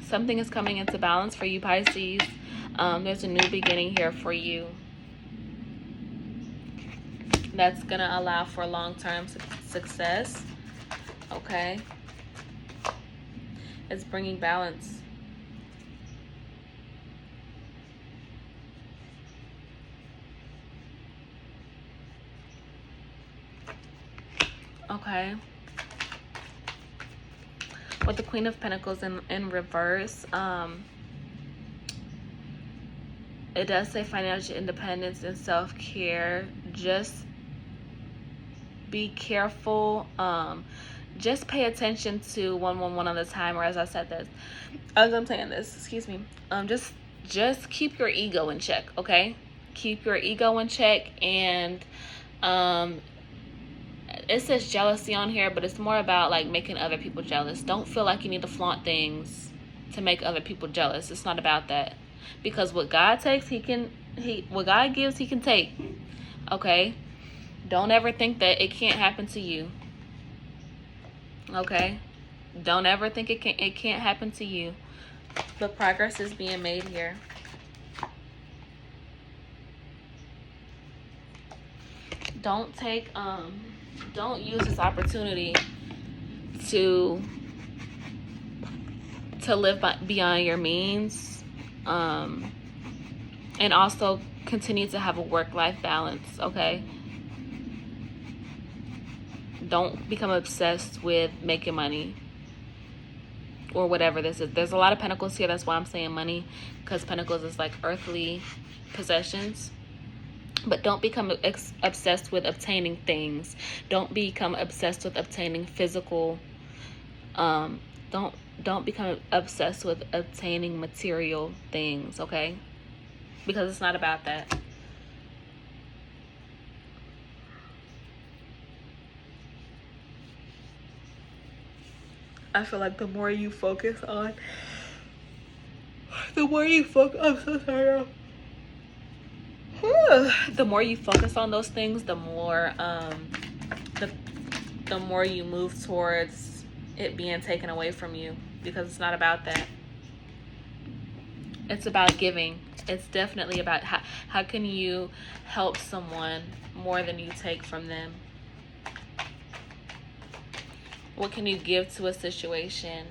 Something is coming into balance for you, Pisces. There's a new beginning here for you that's going to allow for long-term success. Okay. It's bringing balance. Okay. With the Queen of Pentacles in reverse, it does say financial independence and self-care. Just be careful. Just pay attention to 111 on the timer as I'm saying this, excuse me. Just keep your ego in check, okay? Keep your ego in check. And it says jealousy on here, but it's more about like making other people jealous. Don't feel like you need to flaunt things to make other people jealous. It's not about that. Because what God takes, what God gives, he can take. Okay? Don't ever think that it can't happen to you. Okay? Don't ever think it can't happen to you. But progress is being made here. Don't use this opportunity to live beyond your means. And also continue to have a work-life balance, okay? Don't become obsessed with making money or whatever this is. There's a lot of pentacles here. That's why I'm saying money, because pentacles is like earthly possessions. But don't become obsessed with obtaining things. Don't become obsessed with obtaining physical. Don't become obsessed with obtaining material things, okay? Because it's not about that. I feel like the more you focus on, I'm so sorry. The more you focus on those things, the more the more you move towards it being taken away from you, because it's not about that. It's about giving. It's definitely about how can you help someone more than you take from them. What can you give to a situation?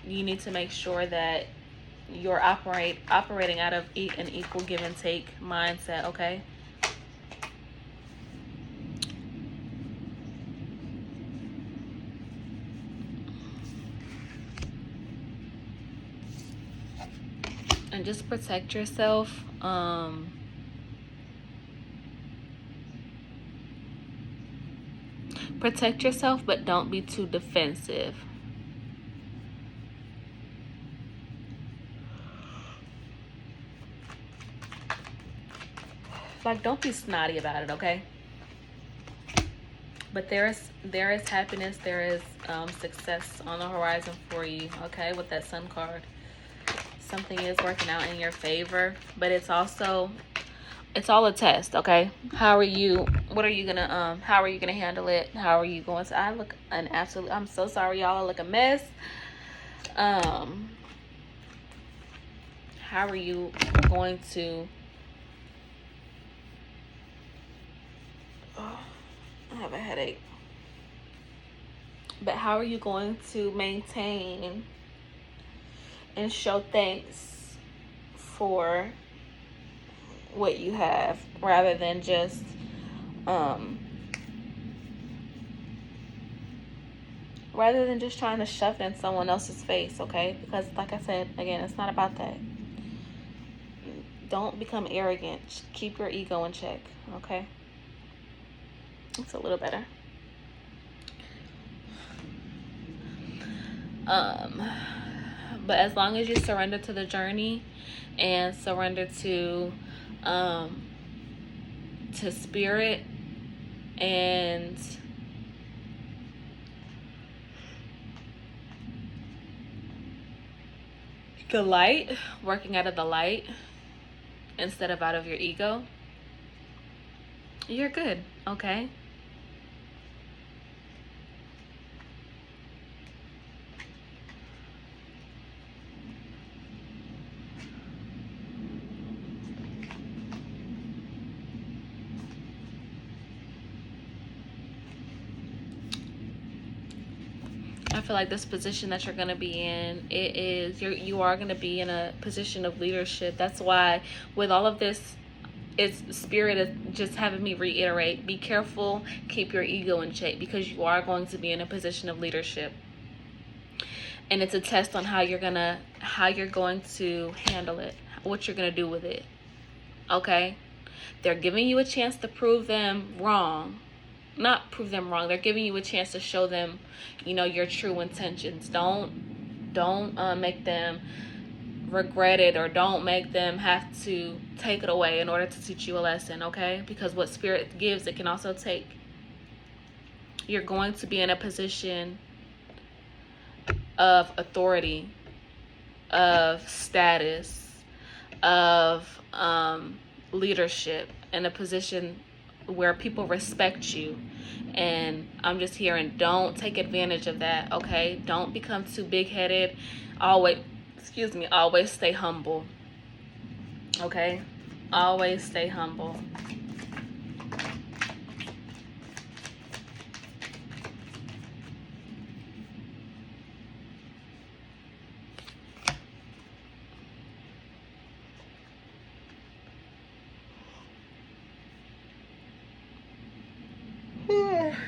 You need to make sure that you're operating out of an equal give and take mindset, okay? And just protect yourself. Protect yourself, but don't be too defensive. Like, don't be snotty about it, okay? But there is happiness, there is success on the horizon for you, okay? With that Sun card, something is working out in your favor, but it's all a test, okay? How are you gonna handle it? How are you going to? I'm so sorry, y'all. I look a mess. How are you going to? Oh, I have a headache. But how are you going to maintain and show thanks for what you have, rather than just trying to shove it in someone else's face, okay? Because like I said, again, it's not about that. Don't become arrogant. Keep your ego in check, okay? It's a little better. But as long as you surrender to the journey and surrender to spirit and the light, working out of the light instead of out of your ego, you're good, okay? I feel like this position that you're going to be in, you are going to be in a position of leadership. That's why with all of this, it's spirit is just having me reiterate, be careful, keep your ego in check, because you are going to be in a position of leadership. And it's a test on how you're going to handle it, what you're going to do with it. Okay? They're giving you a chance to prove them wrong. Not prove them wrong. They're giving you a chance to show them, your true intentions. Don't make them regret it, or don't make them have to take it away in order to teach you a lesson, okay? Because what spirit gives, it can also take. You're going to be in a position of authority, of status, of leadership, in a position where people respect you. And I'm just hearing, don't take advantage of that, okay? Don't become too big-headed. Always stay humble, okay? Always stay humble.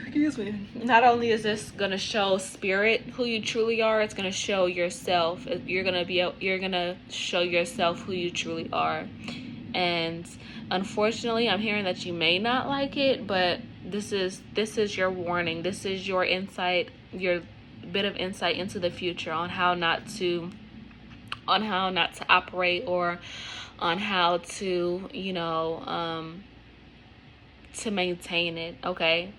Excuse me. Not only is this gonna show spirit who you truly are, it's gonna show yourself. You're gonna show yourself who you truly are. And unfortunately, I'm hearing that you may not like it, but this is your warning. This is your insight, your bit of insight into the future on how not to operate, or on how to, to maintain it, okay?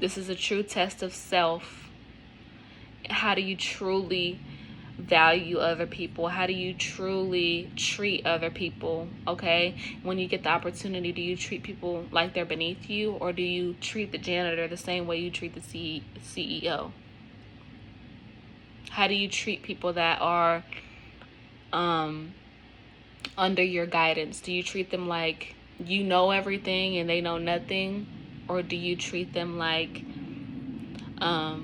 This is a true test of self. How do you truly value other people? How do you truly treat other people, okay? When you get the opportunity, do you treat people like they're beneath you, or do you treat the janitor the same way you treat the CEO? How do you treat people that are under your guidance? Do you treat them like you know everything and they know nothing? Or do you treat them like how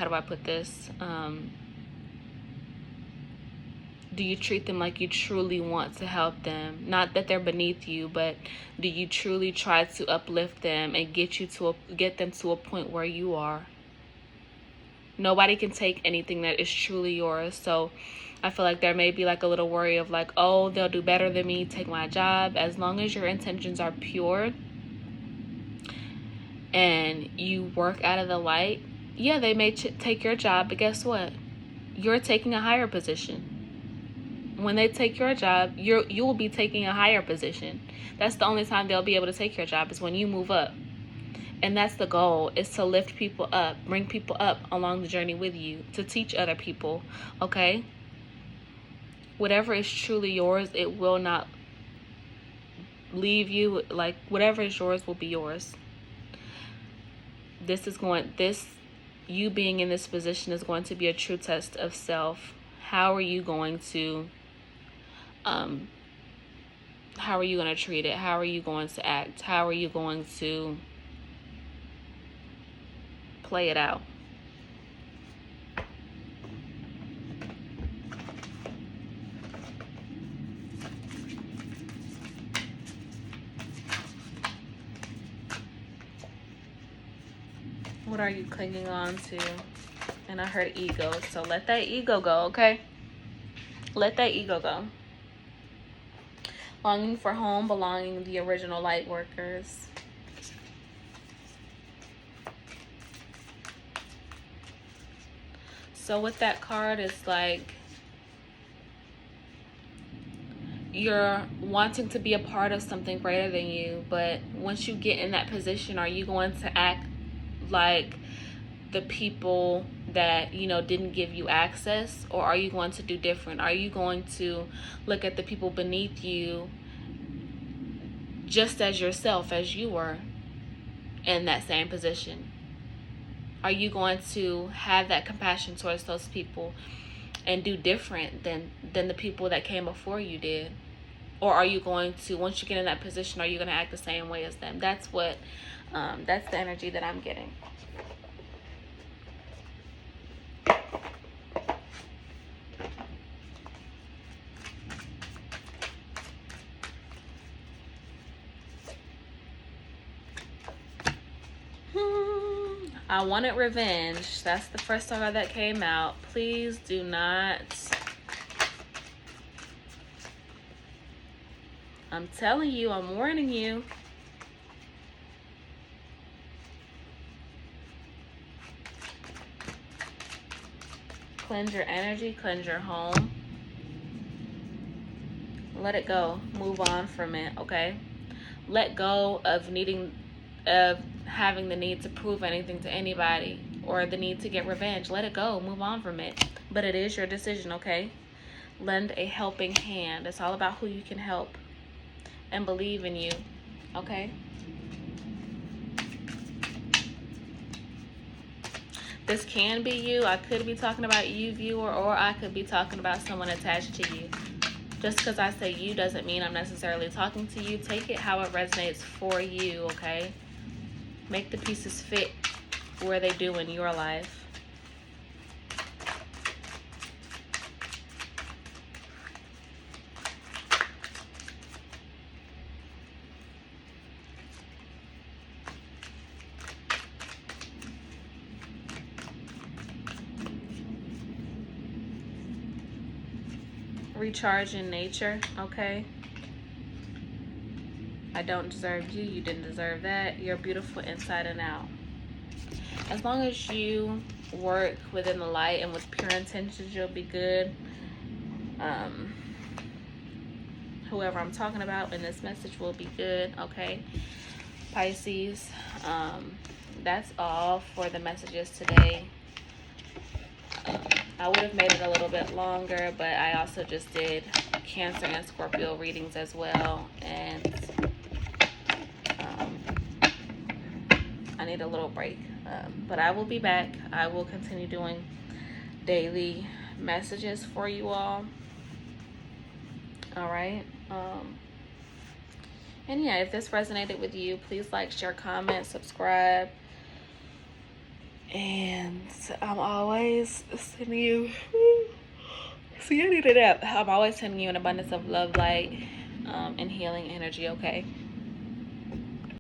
do I put this? Do you treat them like you truly want to help them? Not that they're beneath you, but do you truly try to uplift them and get them to a point where you are? Nobody can take anything that is truly yours. So I feel like there may be like a little worry of like, oh, they'll do better than me, take my job. As long as your intentions are pure and you work out of the light, yeah, they may take your job, but guess what? You're taking a higher position. When they take your job, you will be taking a higher position. That's the only time they'll be able to take your job, is when you move up. And that's the goal, is to lift people up, bring people up along the journey with you, to teach other people, okay? Whatever is truly yours, it will not leave you. Like, whatever is yours will be yours. You being in this position is going to be a true test of self. How are you going to treat it? How are you going to act? How are you going to play it out? What are you clinging on to? And I heard ego. So let that ego go, okay? Let that ego go. Longing for home, belonging, the original light workers. So with that card, it's like you're wanting to be a part of something greater than you, but once you get in that position, are you going to act like the people that didn't give you access, or are you going to do different? Are you going to look at the people beneath you just as yourself, as you were in that same position? Are you going to have that compassion towards those people and do different than the people that came before you did? Or are you going to, once you get in that position, are you going to act the same way as them? That's what, that's the energy that I'm getting. I wanted revenge. That's the first card that came out. Please do not. I'm telling you, I'm warning you. Cleanse your energy, cleanse your home. Let it go. Move on from it, okay? Let go of having the need to prove anything to anybody or the need to get revenge. Let it go. Move on from it. But it is your decision, okay? Lend a helping hand. It's all about who you can help and believe in you, okay? This can be you. I could be talking about you, viewer, or I could be talking about someone attached to you. Just because I say you doesn't mean I'm necessarily talking to you. Take it how it resonates for you, okay? Make the pieces fit where they do in your life. Recharge in nature, okay? I don't deserve you. You didn't deserve that. You're beautiful inside and out. As long as you work within the light and with pure intentions, you'll be good. Whoever I'm talking about in this message will be good, okay? Pisces, that's all for the messages today. I would have made it a little bit longer, but I also just did Cancer and Scorpio readings as well, and I need a little break. But I will be back. I will continue doing daily messages for you all. All right. And yeah, if this resonated with you, please like, share, comment, subscribe. And I'm always sending you, see, I needed that. I'm always sending you an abundance of love, light, and healing energy, okay?